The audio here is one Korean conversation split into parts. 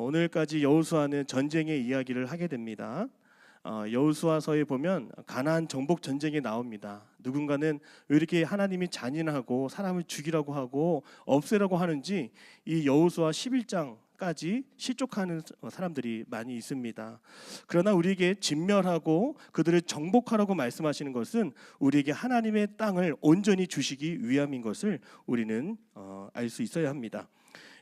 오늘까지 여호수아는 전쟁의 이야기를 하게 됩니다. 여호수아서에 보면 가나안 정복 전쟁이 나옵니다. 누군가는 왜 이렇게 하나님이 잔인하고 사람을 죽이라고 하고 없애라고 하는지 이 여호수아 11장까지 실족하는 사람들이 많이 있습니다. 그러나 우리에게 진멸하고 그들을 정복하라고 말씀하시는 것은 우리에게 하나님의 땅을 온전히 주시기 위함인 것을 우리는 알 수 있어야 합니다.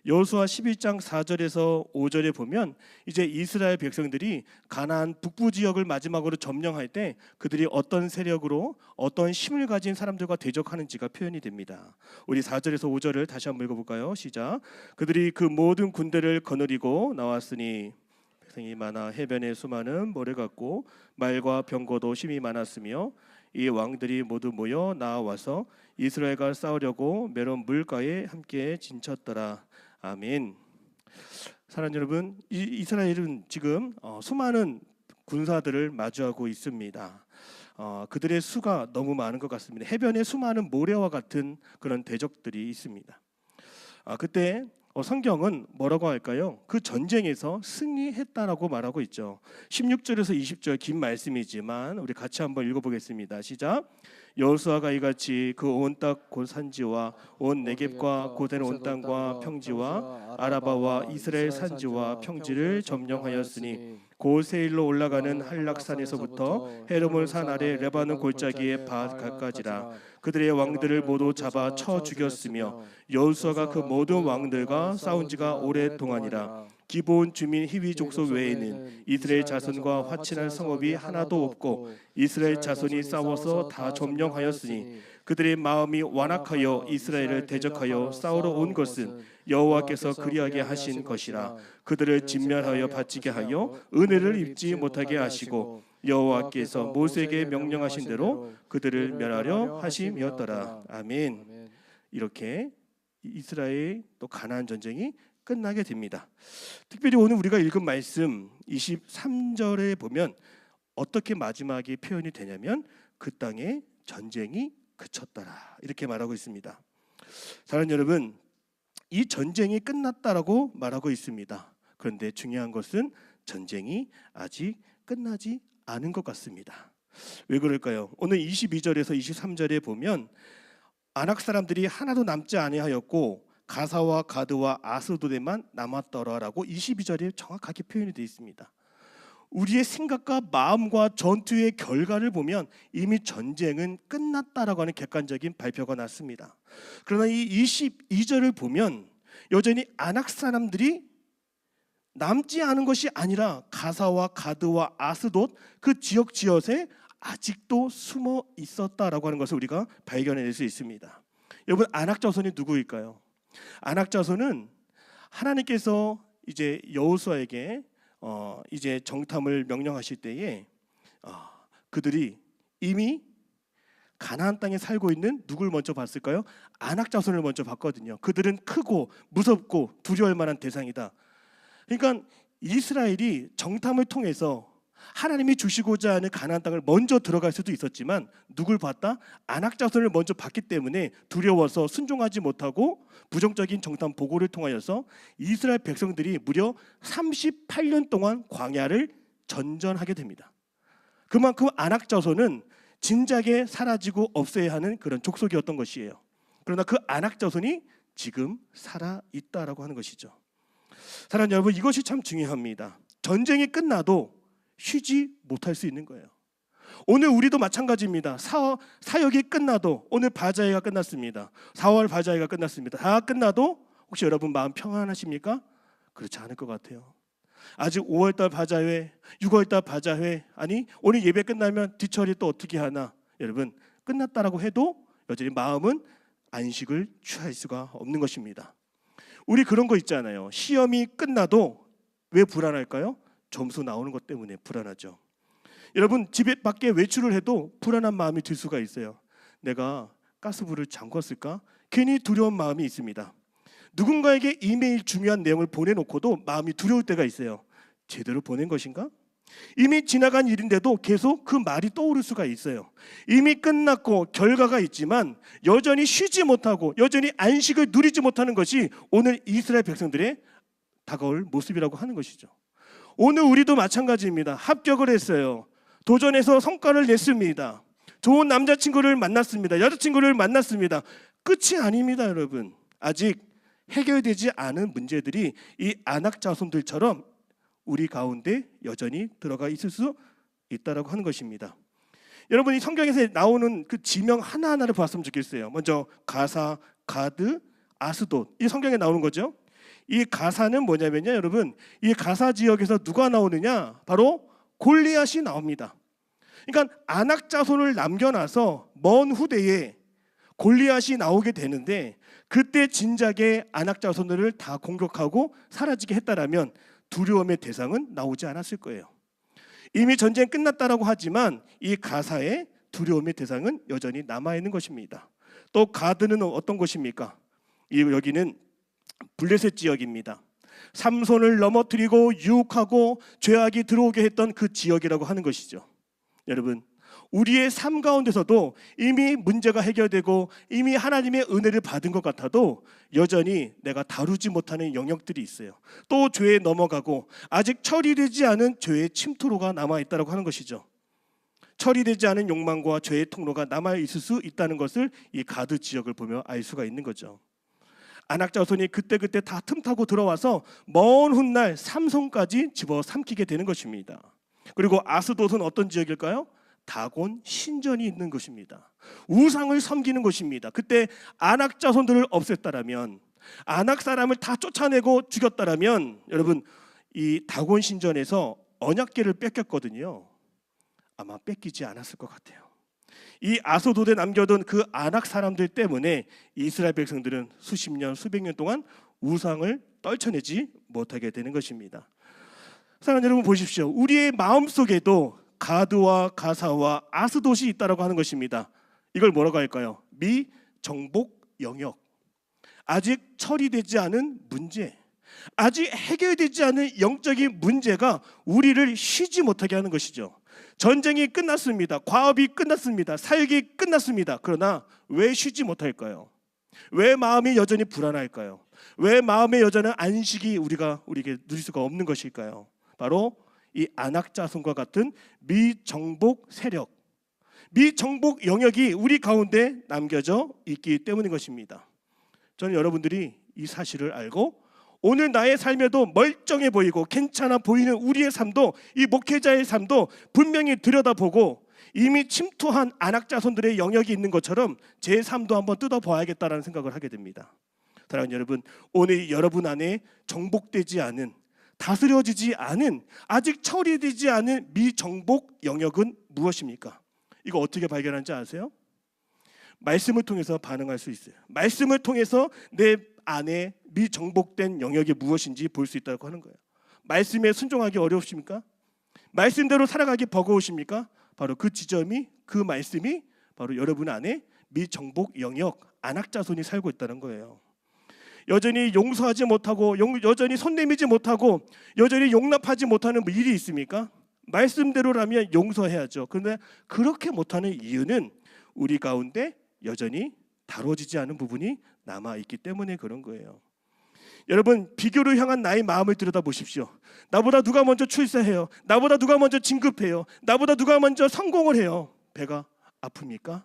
여호수아 11장 4절에서 5절에 보면 이제 이스라엘 백성들이 가나안 북부 지역을 마지막으로 점령할 때 그들이 어떤 세력으로 어떤 힘을 가진 사람들과 대적하는지가 표현이 됩니다. 우리 4절에서 5절을 다시 한번 읽어볼까요? 시작. 그들이 그 모든 군대를 거느리고 나왔으니 백성이 많아 해변에 수많은 모래 같고 말과 병거도 심히 많았으며 이 왕들이 모두 모여 나와서 이스라엘과 싸우려고 메론 물가에 함께 진쳤더라. 아멘. 사랑하는 여러분, 이스라엘은 지금 수많은 군사들을 마주하고 있습니다. 그들의 수가 너무 많은 것 같습니다. 해변에 수많은 모래와 같은 그런 대적들이 있습니다. 그때 성경은 뭐라고 할까요? 그 전쟁에서 승리했다라고 말하고 있죠. 16절에서 20절 긴 말씀이지만 우리 같이 한번 읽어보겠습니다. 시작. 여호수아가 이같이 그 온 땅 곧 산지와 온 네겝과 고된 온 땅과 평지와 아라바와 이스라엘 산지와 평지를 점령하였으니 고 세일로 올라가는 한락산에서부터 헤르몬 산 아래 레바논 골짜기에 바갈까지라. 그들의 왕들을 모두 잡아 쳐 죽였으며 여호수아가 그 모든 왕들과 싸운 지가 오랫동안이라. 기브온 주민 히위 족속 외에는 이스라엘 자손과 화친한 성읍이 하나도 없고 이스라엘 자손이 싸워서 다 점령하였으니 그들의 마음이 완악하여 이스라엘을 대적하여 싸우러 온 것은 여호와께서 그리하게 하신 것이라. 그들을 진멸하여 바치게 하여 은혜를 입지 못하게 하시고 여호와께서 모세에게 명령하신 대로 그들을 멸하려 하심이었더라. 아멘. 이렇게 이스라엘 또 가나안 전쟁이 끝나게 됩니다. 특별히 오늘 우리가 읽은 말씀 23절에 보면 어떻게 마지막이 표현이 되냐면 그 땅에 전쟁이 그쳤더라 이렇게 말하고 있습니다. 사랑하는 여러분, 이 전쟁이 끝났다라고 말하고 있습니다. 그런데 중요한 것은 전쟁이 아직 끝나지 않은 것 같습니다. 왜 그럴까요? 오늘 22절에서 23절에 보면 아낙 사람들이 하나도 남지 아니하였고 가사와 가드와 아스도데만 남았더라라고 22절에 정확하게 표현이 되어 있습니다. 우리의 생각과 마음과 전투의 결과를 보면 이미 전쟁은 끝났다라고 하는 객관적인 발표가 났습니다. 그러나 이 22절을 보면 여전히 아낙 사람들이 남지 않은 것이 아니라 가사와 가드와 아스돗 그 지역 지역에 아직도 숨어 있었다라고 하는 것을 우리가 발견해낼 수 있습니다. 여러분, 아낙 자손이 누구일까요? 아낙 자손은 하나님께서 이제 여호수아에게 이제 정탐을 명령하실 때에 그들이 이미 가나안 땅에 살고 있는 누굴 먼저 봤을까요? 아낙 자손을 먼저 봤거든요. 그들은 크고 무섭고 두려울 만한 대상이다. 그러니까 이스라엘이 정탐을 통해서 하나님이 주시고자 하는 가나안 땅을 먼저 들어갈 수도 있었지만 누굴 봤다? 아낙 자손을 먼저 봤기 때문에 두려워서 순종하지 못하고 부정적인 정탐 보고를 통하여서 이스라엘 백성들이 무려 38년 동안 광야를 전전하게 됩니다. 그만큼 아낙 자손은 진작에 사라지고 없애야 하는 그런 족속이었던 것이에요. 그러나 그 아낙 자손이 지금 살아있다라고 하는 것이죠. 사랑하는 여러분, 이것이 참 중요합니다. 전쟁이 끝나도 쉬지 못할 수 있는 거예요. 오늘 우리도 마찬가지입니다. 사역이 끝나도 오늘 바자회가 끝났습니다. 4월 바자회가 끝났습니다. 다 끝나도 혹시 여러분 마음 평안하십니까? 그렇지 않을 것 같아요. 아직 5월달 바자회, 6월달 바자회, 아니 오늘 예배 끝나면 뒤처리 또 어떻게 하나? 여러분, 끝났다라고 해도 여전히 마음은 안식을 취할 수가 없는 것입니다. 우리 그런 거 있잖아요. 시험이 끝나도 왜 불안할까요? 점수 나오는 것 때문에 불안하죠. 여러분, 집에 밖에 외출을 해도 불안한 마음이 들 수가 있어요. 내가 가스불을 잠궜을까? 괜히 두려운 마음이 있습니다. 누군가에게 이메일 중요한 내용을 보내놓고도 마음이 두려울 때가 있어요. 제대로 보낸 것인가? 이미 지나간 일인데도 계속 그 말이 떠오를 수가 있어요. 이미 끝났고 결과가 있지만 여전히 쉬지 못하고 여전히 안식을 누리지 못하는 것이 오늘 이스라엘 백성들의 다가올 모습이라고 하는 것이죠. 오늘 우리도 마찬가지입니다. 합격을 했어요. 도전해서 성과를 냈습니다. 좋은 남자친구를 만났습니다. 여자친구를 만났습니다. 끝이 아닙니다, 여러분. 아직 해결되지 않은 문제들이 이 안악 자손들처럼 우리 가운데 여전히 들어가 있을 수 있다라고 하는 것입니다. 여러분이 성경에서 나오는 그 지명 하나하나를 봤으면 좋겠어요. 먼저 가사, 가드, 아스돗, 이 성경에 나오는 거죠. 이 가사는 뭐냐면요, 여러분, 이 가사 지역에서 누가 나오느냐? 바로 골리앗이 나옵니다. 그러니까 안악 자손을 남겨놔서 먼 후대에 골리앗이 나오게 되는데, 그때 진작에 안악 자손들을 다 공격하고 사라지게 했다라면 두려움의 대상은 나오지 않았을 거예요. 이미 전쟁 끝났다라고 하지만 이 가사에 두려움의 대상은 여전히 남아 있는 것입니다. 또 가드는 어떤 곳입니까? 여기는 블레셋 지역입니다. 삼손을 넘어뜨리고 유혹하고 죄악이 들어오게 했던 그 지역이라고 하는 것이죠. 여러분, 우리의 삶 가운데서도 이미 문제가 해결되고 이미 하나님의 은혜를 받은 것 같아도 여전히 내가 다루지 못하는 영역들이 있어요. 또 죄에 넘어가고 아직 처리되지 않은 죄의 침투로가 남아있다고 하는 것이죠. 처리되지 않은 욕망과 죄의 통로가 남아있을 수 있다는 것을 이 가드 지역을 보며 알 수가 있는 거죠. 안악 자손이 그때그때 다 틈타고 들어와서 먼 훗날 삼손까지 집어삼키게 되는 것입니다. 그리고 아스돗은 어떤 지역일까요? 다곤 신전이 있는 것입니다. 우상을 섬기는 것입니다. 그때 안악 자손들을 없앴다라면, 안악 사람을 다 쫓아내고 죽였다라면, 여러분, 이 다곤 신전에서 언약궤를 뺏겼거든요. 아마 뺏기지 않았을 것 같아요. 이 아스돗에 남겨둔 그 안악 사람들 때문에 이스라엘 백성들은 수십 년, 수백 년 동안 우상을 떨쳐내지 못하게 되는 것입니다. 사랑하는 여러분, 보십시오. 우리의 마음속에도 가드와 가사와 아스돗이 있다라고 하는 것입니다. 이걸 뭐라고 할까요? 미정복 영역. 아직 처리되지 않은 문제, 아직 해결되지 않은 영적인 문제가 우리를 쉬지 못하게 하는 것이죠. 전쟁이 끝났습니다. 과업이 끝났습니다. 사역이 끝났습니다. 그러나 왜 쉬지 못할까요? 왜 마음이 여전히 불안할까요? 왜 마음의 여전히 안식이 우리에게 누릴 수가 없는 것일까요? 바로 이 안악 자손과 같은 미정복 세력, 미정복 영역이 우리 가운데 남겨져 있기 때문인 것입니다. 저는 여러분들이 이 사실을 알고 오늘 나의 삶에도 멀쩡해 보이고 괜찮아 보이는 우리의 삶도, 이 목회자의 삶도 분명히 들여다보고 이미 침투한 안악 자손들의 영역이 있는 것처럼 제 삶도 한번 뜯어봐야겠다라는 생각을 하게 됩니다. 사랑하는 여러분, 오늘 여러분 안에 정복되지 않은, 다스려지지 않은, 아직 처리되지 않은 미정복 영역은 무엇입니까? 이거 어떻게 발견하는지 아세요? 말씀을 통해서 반응할 수 있어요. 말씀을 통해서 내 안에 미정복된 영역이 무엇인지 볼 수 있다고 하는 거예요. 말씀에 순종하기 어려우십니까? 말씀대로 살아가기 버거우십니까? 바로 그 지점이, 그 말씀이 바로 여러분 안에 미정복 영역, 안악 자손이 살고 있다는 거예요. 여전히 용서하지 못하고, 여전히 손 내미지 못하고, 여전히 용납하지 못하는 일이 있습니까? 말씀대로라면 용서해야죠. 그런데 그렇게 못하는 이유는 우리 가운데 여전히 다뤄지지 않은 부분이 남아있기 때문에 그런 거예요. 여러분, 비교를 향한 나의 마음을 들여다보십시오. 나보다 누가 먼저 출세해요? 나보다 누가 먼저 진급해요? 나보다 누가 먼저 성공을 해요? 배가 아픕니까?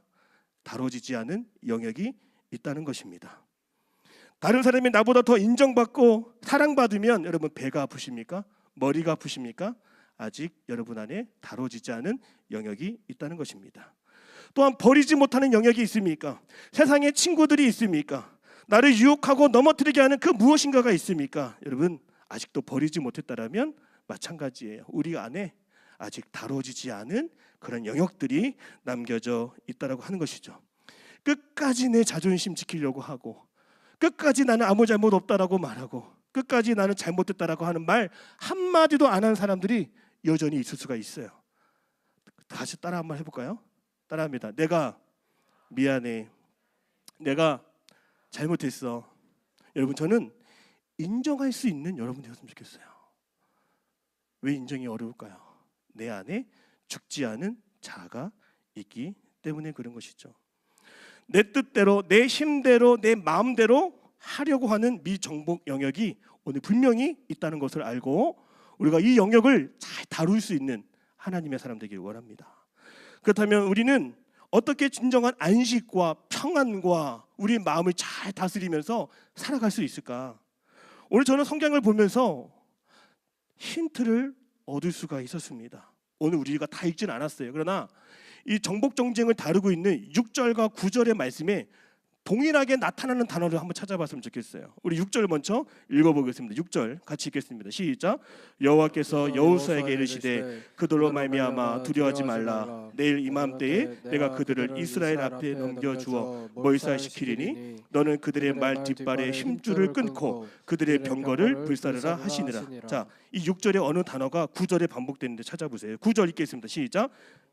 다뤄지지 않은 영역이 있다는 것입니다. 다른 사람이 나보다 더 인정받고 사랑받으면 여러분 배가 아프십니까? 머리가 아프십니까? 아직 여러분 안에 다뤄지지 않은 영역이 있다는 것입니다. 또한 버리지 못하는 영역이 있습니까? 세상에 친구들이 있습니까? 나를 유혹하고 넘어뜨리게 하는 그 무엇인가가 있습니까? 여러분, 아직도 버리지 못했다라면 마찬가지예요. 우리 안에 아직 다뤄지지 않은 그런 영역들이 남겨져 있다라고 하는 것이죠. 끝까지 내 자존심 지키려고 하고, 끝까지 나는 아무 잘못 없다라고 말하고, 끝까지 나는 잘못됐다라고 하는 말 한마디도 안 하는 사람들이 여전히 있을 수가 있어요. 다시 따라 한번 해볼까요? 따라합니다. 내가 미안해. 내가 잘못했어. 여러분, 저는 인정할 수 있는 여러분 되었으면 좋겠어요. 왜 인정이 어려울까요? 내 안에 죽지 않은 자아가 있기 때문에 그런 것이죠. 내 뜻대로, 내 힘대로, 내 마음대로 하려고 하는 미정복 영역이 오늘 분명히 있다는 것을 알고 우리가 이 영역을 잘 다룰 수 있는 하나님의 사람 되기를 원합니다. 그렇다면 우리는 어떻게 진정한 안식과 평안과 우리 마음을 잘 다스리면서 살아갈 수 있을까? 오늘 저는 성경을 보면서 힌트를 얻을 수가 있었습니다. 오늘 우리가 다 읽진 않았어요. 그러나 이 정복 정쟁을 다루고 있는 6절과 9절의 말씀에 동일하게 나타나는 단어를 한번 찾아봤으면 좋겠어요. 우리 6절 먼저 읽어보겠습니다. 6절 같이 읽겠습니다. 시작. 여호와께서 여호수아에게 이르시되 그들로 말미암아 두려워하지 말라. 내일 이맘때에 내가 그들을 이스라엘 앞에 넘겨주어 몰살시키리니 너는 그들의 말 뒷발에 힘줄을 끊고 그들의 병거를 불사르라 하시니라. 자, 이 6절에 어느 단어가 9절에 반복되는데 찾아보세요. 9절 읽겠습니다. 시작.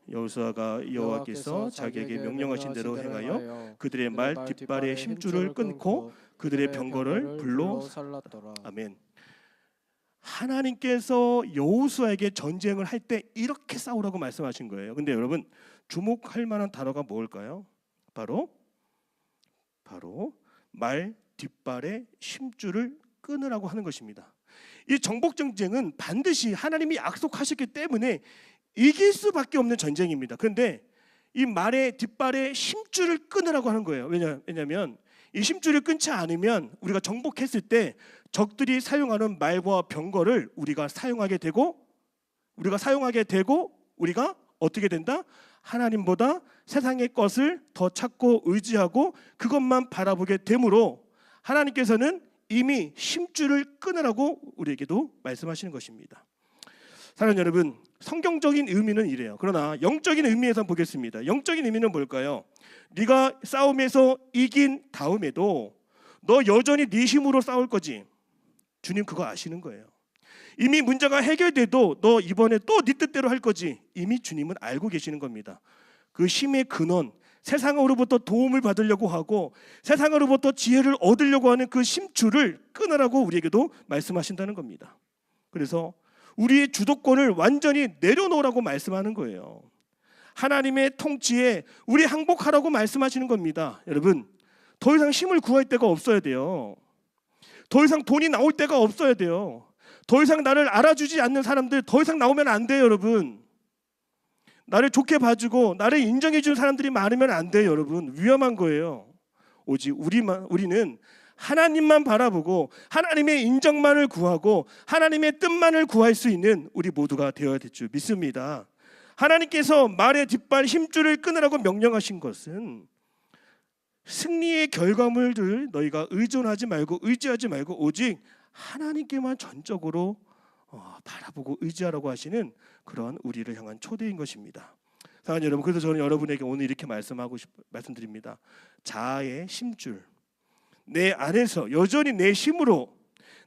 여호수아가 여호와께서 자기에게 명령하신 대로 행하여 그들의 말 뒷발에 힘줄을 끊고 그들의 병거를 불로 살랐더라. 아멘. 하나님께서 여호수아에게 전쟁을 할 때 이렇게 싸우라고 말씀하신 거예요. 근데 여러분 주목할 만한 단어가 뭘까요? 바로 말 뒷발에 힘줄을 끊으라고 하는 것입니다. 이 정복 전쟁은 반드시 하나님이 약속하셨기 때문에 이길 수밖에 없는 전쟁입니다. 그런데 이 말의 뒷발에 힘줄을 끊으라고 하는 거예요. 왜냐하면 이 힘줄을 끊지 않으면 우리가 정복했을 때 적들이 사용하는 말과 병거를 우리가 사용하게 되고 우리가 어떻게 된다? 하나님보다 세상의 것을 더 찾고 의지하고 그것만 바라보게 되므로 하나님께서는 이미 힘줄을 끊으라고 우리에게도 말씀하시는 것입니다. 사랑하는 여러분, 성경적인 의미는 이래요. 그러나 영적인 의미에서 보겠습니다. 영적인 의미는 뭘까요? 네가 싸움에서 이긴 다음에도 너 여전히 네 힘으로 싸울 거지. 주님 그거 아시는 거예요. 이미 문제가 해결돼도 너 이번에 또 네 뜻대로 할 거지. 이미 주님은 알고 계시는 겁니다. 그 힘의 근원, 세상으로부터 도움을 받으려고 하고 세상으로부터 지혜를 얻으려고 하는 그 힘줄을 끊으라고 우리에게도 말씀하신다는 겁니다. 그래서 우리의 주도권을 완전히 내려놓으라고 말씀하는 거예요. 하나님의 통치에 우리 항복하라고 말씀하시는 겁니다. 여러분, 더 이상 힘을 구할 데가 없어야 돼요. 더 이상 돈이 나올 데가 없어야 돼요. 더 이상 나를 알아주지 않는 사람들 더 이상 나오면 안 돼요, 여러분. 나를 좋게 봐주고 나를 인정해 주는 사람들이 많으면 안 돼요, 여러분. 위험한 거예요. 오직 우리는 하나님만 바라보고 하나님의 인정만을 구하고 하나님의 뜻만을 구할 수 있는 우리 모두가 되어야 될 줄 믿습니다. 하나님께서 말의 뒷발 힘줄을 끊으라고 명령하신 것은 승리의 결과물들 너희가 의지하지 말고 오직 하나님께만 전적으로 바라보고 의지하라고 하시는 그런 우리를 향한 초대인 것입니다. 사랑하는 여러분, 그래서 저는 여러분에게 오늘 이렇게 말씀드립니다. 자아의 힘줄, 내 안에서 여전히 내 힘으로,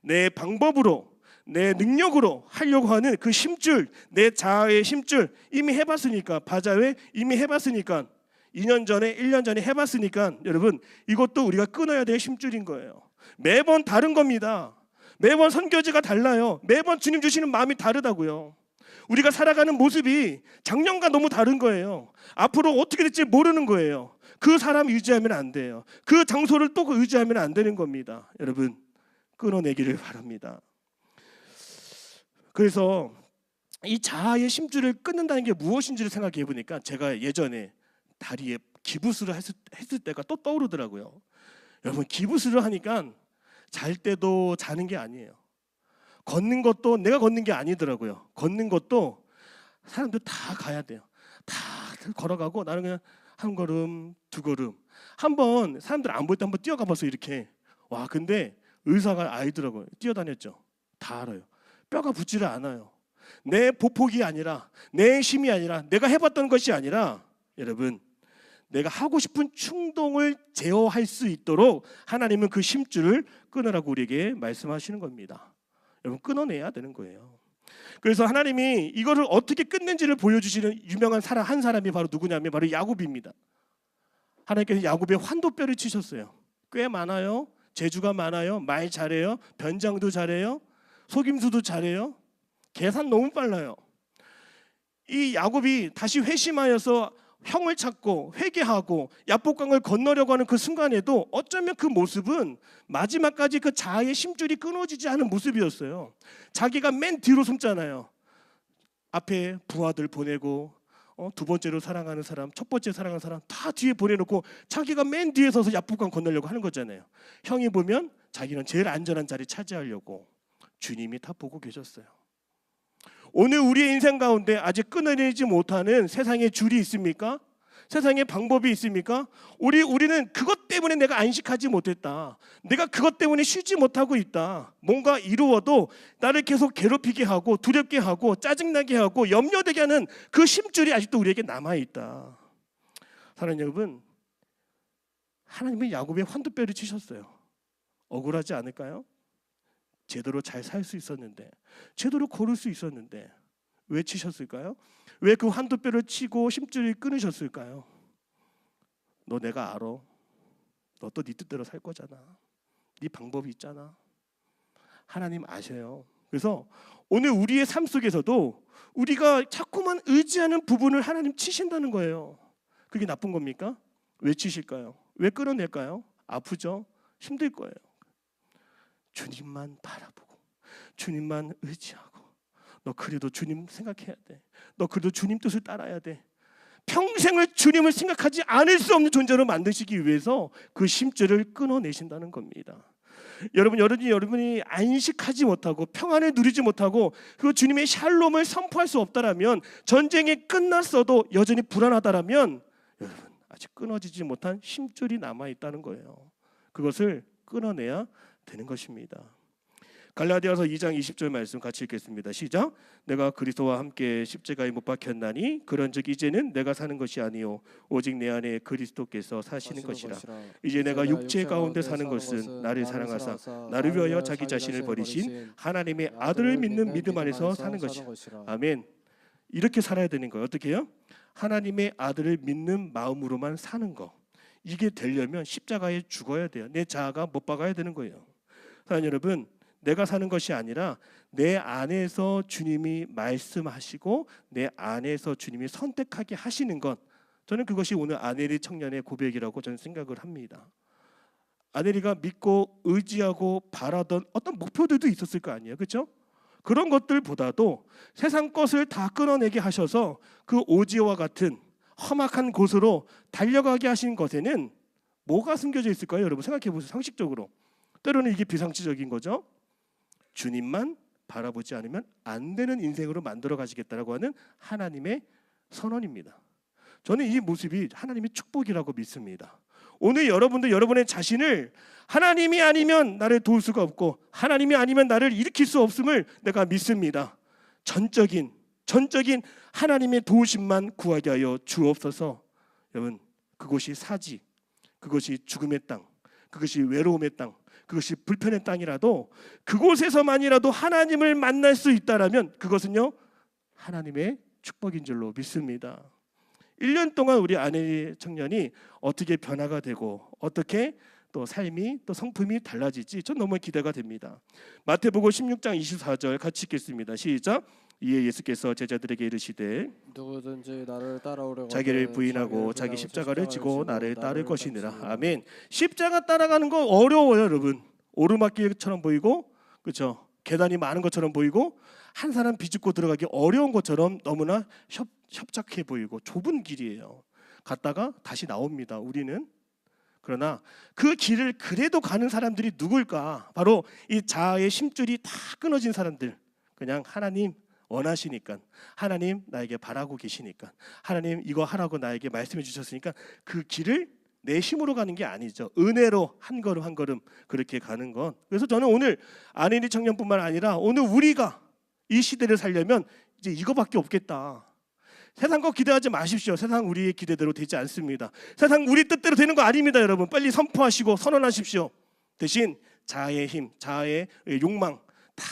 내 방법으로, 내 능력으로 하려고 하는 그 힘줄, 내 자아의 힘줄 이미 해봤으니까, 바자회 이미 해봤으니까, 2년 전에 1년 전에 해봤으니까 여러분 이것도 우리가 끊어야 될 힘줄인 거예요. 매번 다른 겁니다. 매번 선교지가 달라요. 매번 주님 주시는 마음이 다르다고요. 우리가 살아가는 모습이 작년과 너무 다른 거예요. 앞으로 어떻게 될지 모르는 거예요. 그 사람 의지하면 안 돼요. 그 장소를 또 의지하면 안 되는 겁니다. 여러분 끊어내기를 바랍니다. 그래서 이 자아의 힘줄을 끊는다는 게 무엇인지를 생각해 보니까 제가 예전에 다리에 기부스를 했을 때가 또 떠오르더라고요. 여러분 기부스를 하니까 잘 때도 자는 게 아니에요. 걷는 것도 내가 걷는 게 아니더라고요. 걷는 것도 사람들 다 가야 돼요. 다 걸어가고 나는 그냥 한 걸음 두 걸음 한번 사람들 안 볼 때 한번 뛰어가봐서 이렇게 와 근데 의사가 알더라고요. 뛰어다녔죠. 다 알아요. 뼈가 붙지를 않아요. 내 보폭이 아니라 내 힘이 아니라 내가 해봤던 것이 아니라 여러분 내가 하고 싶은 충동을 제어할 수 있도록 하나님은 그 힘줄을 끊으라고 우리에게 말씀하시는 겁니다. 여러분 끊어내야 되는 거예요. 그래서 하나님이 이거를 어떻게 끊는지를 보여주시는 유명한 사람 한 사람이 바로 누구냐면 바로 야곱입니다. 하나님께서 야곱의 환도뼈를 치셨어요. 꽤 많아요. 재주가 많아요. 말 잘해요. 변장도 잘해요. 속임수도 잘해요. 계산 너무 빨라요. 이 야곱이 다시 회심하여서 형을 찾고 회개하고 야복강을 건너려고 하는 그 순간에도 어쩌면 그 모습은 마지막까지 그 자아의 심줄이 끊어지지 않은 모습이었어요. 자기가 맨 뒤로 숨잖아요. 앞에 부하들 보내고 두 번째로 사랑하는 사람, 첫 번째 사랑하는 사람 다 뒤에 보내놓고 자기가 맨 뒤에 서서 야복강 건너려고 하는 거잖아요. 형이 보면 자기는 제일 안전한 자리 차지하려고. 주님이 다 보고 계셨어요. 오늘 우리의 인생 가운데 아직 끊어내지 못하는 세상의 줄이 있습니까? 세상의 방법이 있습니까? 우리는 그것 때문에 내가 안식하지 못했다. 내가 그것 때문에 쉬지 못하고 있다. 뭔가 이루어도 나를 계속 괴롭히게 하고 두렵게 하고 짜증나게 하고 염려되게 하는 그 심줄이 아직도 우리에게 남아있다. 사랑하는 여러분, 하나님은 야곱의 환두뼈를 치셨어요. 억울하지 않을까요? 제대로 잘 살 수 있었는데, 제대로 걸을 수 있었는데 왜 치셨을까요? 왜 그 환두뼈를 치고 심줄을 끊으셨을까요? 너 내가 알아. 너 또 네 뜻대로 살 거잖아. 네 방법이 있잖아. 하나님 아셔요. 그래서 오늘 우리의 삶 속에서도 우리가 자꾸만 의지하는 부분을 하나님 치신다는 거예요. 그게 나쁜 겁니까? 왜 치실까요? 왜 끌어낼까요? 아프죠? 힘들 거예요. 주님만 바라보고 주님만 의지하고 너 그래도 주님 생각해야 돼. 너 그래도 주님 뜻을 따라야 돼. 평생을 주님을 생각하지 않을 수 없는 존재로 만드시기 위해서 그 심줄을 끊어내신다는 겁니다. 여러분이 안식하지 못하고 평안을 누리지 못하고 그 주님의 샬롬을 선포할 수 없다라면, 전쟁이 끝났어도 여전히 불안하다라면 여러분 아직 끊어지지 못한 심줄이 남아있다는 거예요. 그것을 끊어내야 되는 것입니다. 갈라디아서 2장 20절 말씀 같이 읽겠습니다. 시작. 내가 그리스도와 함께 십자가에 못 박혔나니 그런즉 이제는 내가 사는 것이 아니요 오직 내 안에 그리스도께서 사시는 것이라. 이제 내가 육체 가운데 사는 것은 나를 사랑하사 나를 위하여 자기 자신을 버리신 하나님의 아들을 믿는 믿음 안에서 사는 것이라. 아멘. 이렇게 살아야 되는 거예요. 어떻게 해요? 하나님의 아들을 믿는 마음으로만 사는 거. 이게 되려면 십자가에 죽어야 돼요. 내 자아가 못 박아야 되는 거예요. 사랑하는 여러분, 내가 사는 것이 아니라 내 안에서 주님이 말씀하시고 내 안에서 주님이 선택하게 하시는 것, 저는 그것이 오늘 아네리 청년의 고백이라고 저는 생각을 합니다. 아네리가 믿고 의지하고 바라던 어떤 목표들도 있었을 거 아니에요, 그렇죠? 그런 것들보다도 세상 것을 다 끊어내게 하셔서 그 오지와 같은 험악한 곳으로 달려가게 하신 것에는 뭐가 숨겨져 있을까요? 여러분 생각해 보세요. 상식적으로 때로는 이게 비상식적인 거죠. 주님만 바라보지 않으면 안 되는 인생으로 만들어 가시겠다라고 하는 하나님의 선언입니다. 저는 이 모습이 하나님의 축복이라고 믿습니다. 오늘 여러분도 여러분의 자신을 하나님이 아니면 나를 도울 수가 없고 하나님이 아니면 나를 일으킬 수 없음을 내가 믿습니다. 전적인 하나님의 도우심만 구하게 하여 주옵소서. 여러분, 그곳이 사지, 그것이 죽음의 땅, 그것이 외로움의 땅, 그것이 불편의 땅이라도 그곳에서만이라도 하나님을 만날 수 있다라면 그것은요 하나님의 축복인 줄로 믿습니다. 1년 동안 우리 아내 청년이 어떻게 변화가 되고 어떻게 또 삶이 또 성품이 달라질지 전 너무 기대가 됩니다. 마태복음 16장 24절 같이 읽겠습니다. 시작. 이에 예수께서 제자들에게 이르시되 누구든지 나를 따라오려고 자기를 부인하고 자기 십자가를 지고 나를 따를 것이니라. 아멘. 십자가 따라가는 거 어려워요, 여러분. 오르막길처럼 보이고, 그렇죠? 계단이 많은 것처럼 보이고, 한 사람 비집고 들어가기 어려운 것처럼 너무나 협착해 보이고 좁은 길이에요. 갔다가 다시 나옵니다. 우리는. 그러나 그 길을 그래도 가는 사람들이 누굴까? 바로 이 자아의 심줄이 다 끊어진 사람들. 그냥 하나님 원하시니까, 하나님 나에게 바라고 계시니까, 하나님 이거 하라고 나에게 말씀해 주셨으니까 그 길을 내 힘으로 가는 게 아니죠. 은혜로 한 걸음 한 걸음 그렇게 가는 건. 그래서 저는 오늘 아내리 청년뿐만 아니라 오늘 우리가 이 시대를 살려면 이제 이거밖에 없겠다. 세상 거 기대하지 마십시오. 세상 우리의 기대대로 되지 않습니다. 세상 우리 뜻대로 되는 거 아닙니다, 여러분. 빨리 선포하시고 선언하십시오. 대신 자아의 힘, 자아의 욕망 다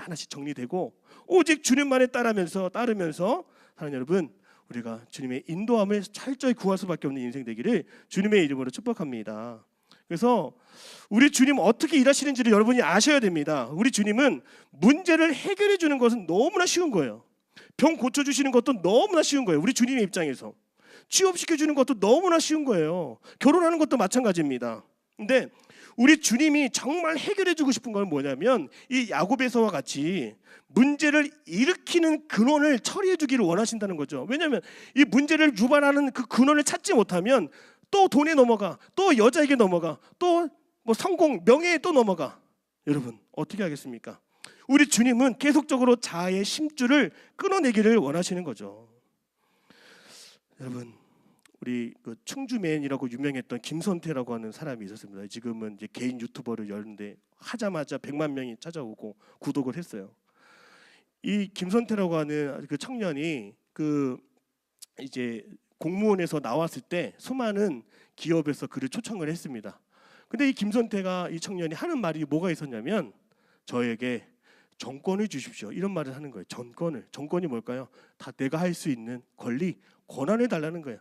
하나씩 정리되고 오직 주님만에 따르면서 사랑하는 여러분, 우리가 주님의 인도함을 철저히 구할 수밖에 없는 인생 되기를 주님의 이름으로 축복합니다. 그래서 우리 주님 어떻게 일하시는지를 여러분이 아셔야 됩니다. 우리 주님은 문제를 해결해 주는 것은 너무나 쉬운 거예요. 병 고쳐주시는 것도 너무나 쉬운 거예요. 우리 주님의 입장에서 취업시켜주는 것도 너무나 쉬운 거예요. 결혼하는 것도 마찬가지입니다. 근데 우리 주님이 정말 해결해주고 싶은 건 뭐냐면 이 야곱에서와 같이 문제를 일으키는 근원을 처리해주기를 원하신다는 거죠. 왜냐하면 이 문제를 유발하는 그 근원을 찾지 못하면 또 돈에 넘어가, 또 여자에게 넘어가, 또 뭐 성공, 명예에 또 넘어가. 여러분 어떻게 하겠습니까? 우리 주님은 계속적으로 자아의 심줄을 끊어내기를 원하시는 거죠. 여러분 우리 그 충주맨이라고 유명했던 김선태라고 하는 사람이 있었습니다. 지금은 이제 개인 유튜버를 열는데 하자마자 100만 명이 찾아오고 구독을 했어요. 이 김선태라고 하는 그 청년이 그 이제 공무원에서 나왔을 때 수많은 기업에서 그를 초청을 했습니다. 근데 이 김선태가 이 청년이 하는 말이 뭐가 있었냐면 저에게 정권을 주십시오 이런 말을 하는 거예요. 정권이 뭘까요? 다 내가 할 수 있는 권리, 권한을 달라는 거예요.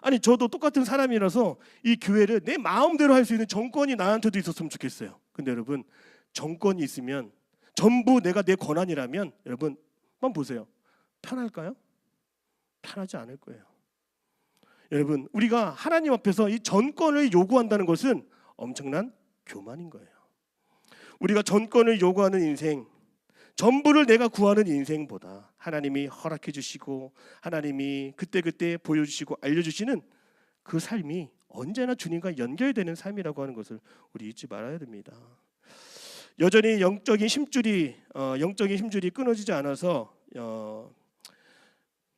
아니 저도 똑같은 사람이라서 이 교회를 내 마음대로 할 수 있는 정권이 나한테도 있었으면 좋겠어요. 근데 여러분 정권이 있으면 전부 내가 내 권한이라면 여러분 한번 보세요. 편할까요? 편하지 않을 거예요. 여러분 우리가 하나님 앞에서 이 전권을 요구한다는 것은 엄청난 교만인 거예요. 우리가 전권을 요구하는 인생, 전부를 내가 구하는 인생보다 하나님이 허락해 주시고 하나님이 그때그때 보여주시고 알려주시는 그 삶이 언제나 주님과 연결되는 삶이라고 하는 것을 우리 잊지 말아야 됩니다. 여전히 영적인 힘줄이 끊어지지 않아서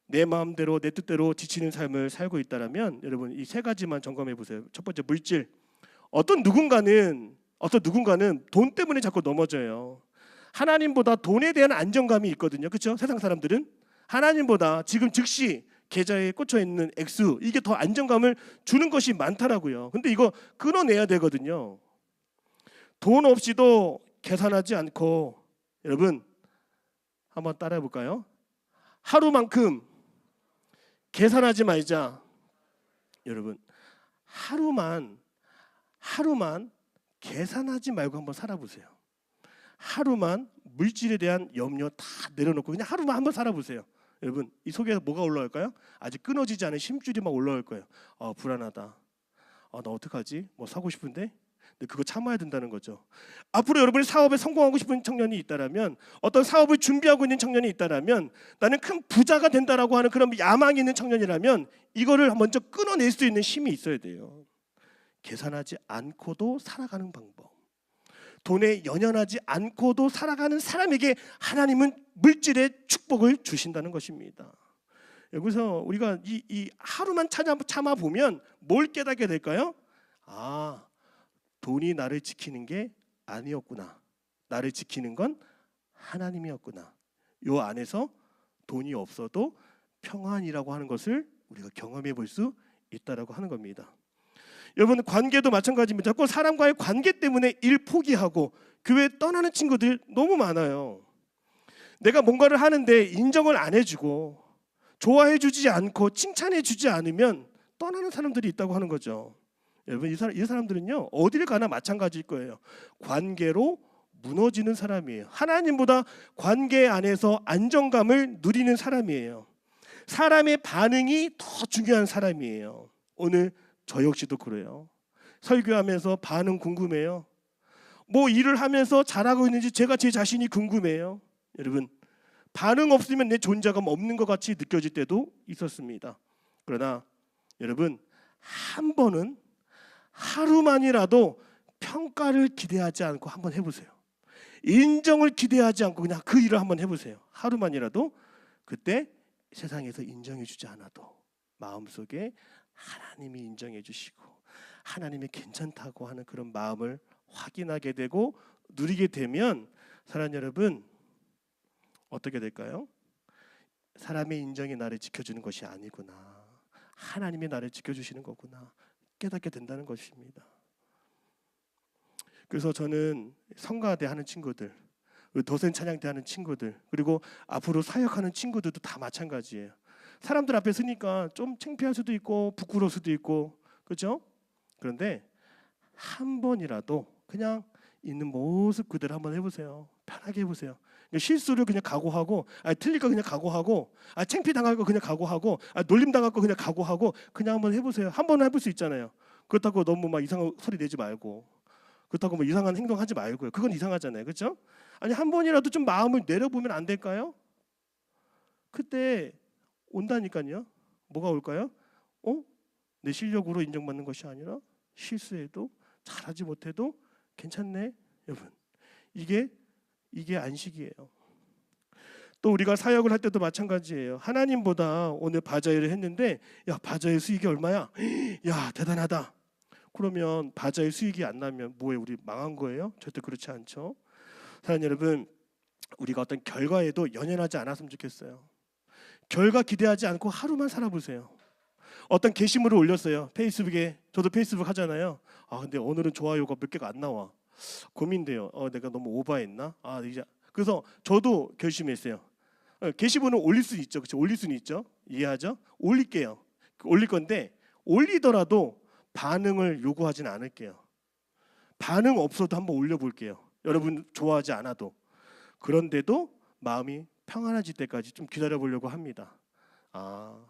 내 마음대로 내 뜻대로 지치는 삶을 살고 있다라면 여러분 이 세 가지만 점검해 보세요. 첫 번째 물질. 어떤 누군가는 돈 때문에 자꾸 넘어져요. 하나님보다 돈에 대한 안정감이 있거든요. 그렇죠? 세상 사람들은 하나님보다 지금 즉시 계좌에 꽂혀 있는 액수 이게 더 안정감을 주는 것이 많더라고요. 근데 이거 끊어내야 되거든요. 돈 없이도 계산하지 않고 여러분 한번 따라해 볼까요? 하루만큼 계산하지 말자. 여러분 하루만 계산하지 말고 한번 살아보세요. 하루만 물질에 대한 염려 다 내려놓고 그냥 하루만 한번 살아보세요. 여러분 이 속에서 뭐가 올라올까요? 아직 끊어지지 않은 심줄이 막 올라올 거예요. 불안하다. 나 어떡하지? 뭐 사고 싶은데? 근데 그거 참아야 된다는 거죠. 앞으로 여러분이 사업에 성공하고 싶은 청년이 있다라면 어떤 사업을 준비하고 있는 청년이 있다라면 나는 큰 부자가 된다라고 하는 그런 야망이 있는 청년이라면 이거를 먼저 끊어낼 수 있는 힘이 있어야 돼요. 계산하지 않고도 살아가는 방법. 돈에 연연하지 않고도 살아가는 사람에게 하나님은 물질의 축복을 주신다는 것입니다. 여기서 우리가 이 하루만 참아 보면 뭘 깨닫게 될까요? 돈이 나를 지키는 게 아니었구나. 나를 지키는 건 하나님이었구나. 요 안에서 돈이 없어도 평안이라고 하는 것을 우리가 경험해 볼 수 있다라고 하는 겁니다. 여러분 관계도 마찬가지입니다. 자꾸 사람과의 관계 때문에 일 포기하고 교회 떠나는 친구들 너무 많아요. 내가 뭔가를 하는데 인정을 안 해주고 좋아해주지 않고 칭찬해주지 않으면 떠나는 사람들이 있다고 하는 거죠. 여러분 이 사람들은요 어디를 가나 마찬가지일 거예요. 관계로 무너지는 사람이에요. 하나님보다 관계 안에서 안정감을 누리는 사람이에요. 사람의 반응이 더 중요한 사람이에요. 오늘 저 역시도 그래요. 설교하면서 반응 궁금해요. 뭐 일을 하면서 잘하고 있는지 제가 제 자신이 궁금해요. 여러분 반응 없으면 내 존재감 없는 것 같이 느껴질 때도 있었습니다. 그러나 여러분 한 번은 하루만이라도 평가를 기대하지 않고 한번 해보세요. 인정을 기대하지 않고 그냥 그 일을 한번 해보세요. 하루만이라도 그때 세상에서 인정해주지 않아도 마음속에 하나님이 인정해 주시고 하나님이 괜찮다고 하는 그런 마음을 확인하게 되고 누리게 되면 사랑 여러분 어떻게 될까요? 사람의 인정이 나를 지켜주는 것이 아니구나. 하나님이 나를 지켜주시는 거구나. 깨닫게 된다는 것입니다. 그래서 저는 성가대 하는 친구들, 더센 찬양대 하는 친구들, 그리고 앞으로 사역하는 친구들도 다 마찬가지예요. 사람들 앞에 서니까 좀 창피할 수도 있고 부끄러울 수도 있고 그렇죠? 그런데 한 번이라도 그냥 있는 모습 그대로 한번 해보세요. 편하게 해보세요. 실수를 그냥 각오하고, 틀릴 거 그냥 각오하고, 창피 당할 거 그냥 각오하고, 놀림 당할 거 그냥 각오하고, 그냥 한번 해보세요. 한 번은 해볼 수 있잖아요. 그렇다고 너무 막 이상한 소리 내지 말고, 그렇다고 뭐 이상한 행동하지 말고요. 그건 이상하잖아요, 그렇죠? 아니 한 번이라도 좀 마음을 내려보면 안 될까요? 그때 온다니까요. 뭐가 올까요? 내 실력으로 인정받는 것이 아니라 실수해도 잘하지 못해도 괜찮네, 여러분. 이게 안식이에요. 또 우리가 사역을 할 때도 마찬가지예요. 하나님보다 오늘 바자회를 했는데, 야 바자회 수익이 얼마야? 야 대단하다. 그러면 바자회 수익이 안 나면 뭐해? 우리 망한 거예요? 절대 그렇지 않죠. 사랑하는 여러분, 우리가 어떤 결과에도 연연하지 않았으면 좋겠어요. 결과 기대하지 않고 하루만 살아보세요. 어떤 게시물을 올렸어요. 페이스북에. 저도 페이스북 하잖아요. 근데 오늘은 좋아요가 몇 개가 안 나와. 고민돼요. 내가 너무 오버했나? 이제 그래서 저도 결심했어요. 게시물은 올릴 수 있죠. 그렇죠? 올릴 수는 있죠. 이해하죠? 올릴게요. 올릴 건데 올리더라도 반응을 요구하진 않을게요. 반응 없어도 한번 올려볼게요. 여러분 좋아하지 않아도. 그런데도 마음이 평안해질 때까지 좀 기다려보려고 합니다.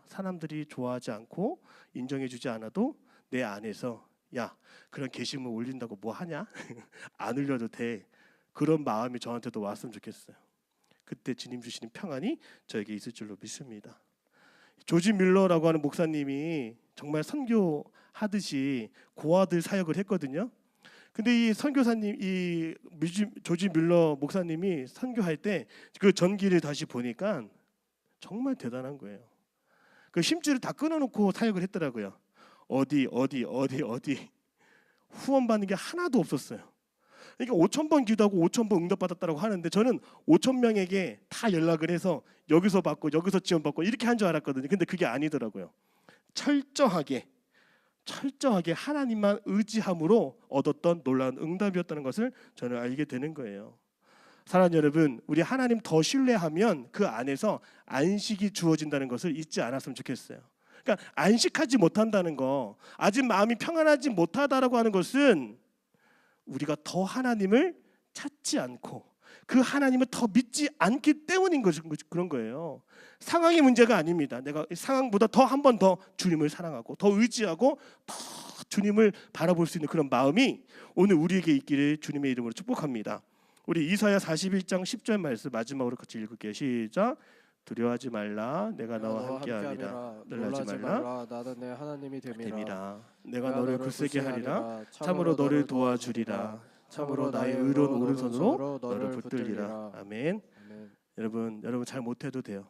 사람들이 좋아하지 않고 인정해주지 않아도 내 안에서 야 그런 게시물 올린다고 뭐 하냐? 안 올려도 돼. 그런 마음이 저한테도 왔으면 좋겠어요. 그때 주님 주시는 평안이 저에게 있을 줄로 믿습니다. 조지 밀러라고 하는 목사님이 정말 선교하듯이 고아들 사역을 했거든요. 근데 이 선교사님, 조지 밀러 목사님이 선교할 때 그 전기를 다시 보니까 정말 대단한 거예요. 그 심줄을 다 끊어놓고 사역을 했더라고요. 어디 후원 받는 게 하나도 없었어요. 그러니까 5,000번 기도하고 5,000번 응답받았다고 하는데 저는 5,000명에게 다 연락을 해서 여기서 받고 여기서 지원받고 이렇게 한 줄 알았거든요. 근데 그게 아니더라고요. 철저하게 하나님만 의지함으로 얻었던 놀라운 응답이었다는 것을 저는 알게 되는 거예요. 사랑하는 여러분, 우리 하나님 더 신뢰하면 그 안에서 안식이 주어진다는 것을 잊지 않았으면 좋겠어요. 그러니까 안식하지 못한다는 거, 아직 마음이 평안하지 못하다라고 하는 것은 우리가 더 하나님을 찾지 않고 그 하나님을 더 믿지 않기 때문인 그런 거예요. 상황이 문제가 아닙니다. 내가 상황보다 더 한 번 더 주님을 사랑하고 더 의지하고 더 주님을 바라볼 수 있는 그런 마음이 오늘 우리에게 있기를 주님의 이름으로 축복합니다. 우리 이사야 41장 10절 말씀 마지막으로 같이 읽을게요. 시작. 두려워하지 말라. 내가 너와 함께하리라. 놀라지 말라. 나는 내 하나님이 됨이라. 내가 너를 굳세게 하리라. 참으로 너를 도와주리라. 참으로 나의 의로운 오른손으로 너를 붙들리라. 아멘. 여러분 잘 못해도 돼요.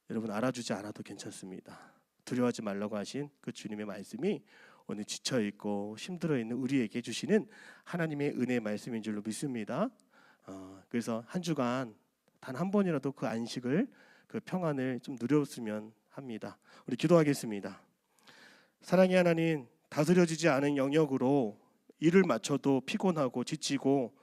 여러분 알아주지 않아도 괜찮습니다. 두려워하지 말라고 하신 그 주님의 말씀이 오늘 지쳐있고 힘들어있는 우리에게 주시는 하나님의 은혜의 말씀인 줄로 믿습니다. 그래서 한 주간 단 한 번이라도 그 안식을, 그 평안을 좀 누렸으면 합니다. 우리 기도하겠습니다. 사랑의 하나님, 다스려지지 않은 영역으로 일을 마쳐도 피곤하고 지치고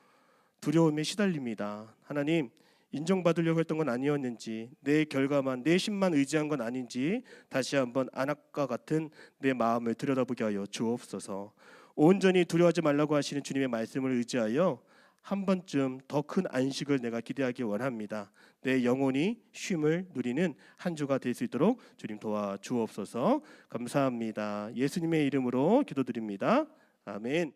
두려움에 시달립니다. 하나님, 인정받으려고 했던 건 아니었는지, 내 결과만, 내 힘만 의지한 건 아닌지 다시 한번 안악과 같은 내 마음을 들여다보게 하여 주옵소서. 온전히 두려워하지 말라고 하시는 주님의 말씀을 의지하여 한 번쯤 더 큰 안식을 내가 기대하기 원합니다. 내 영혼이 쉼을 누리는 한 주가 될 수 있도록 주님 도와주옵소서. 감사합니다. 예수님의 이름으로 기도드립니다. 아멘.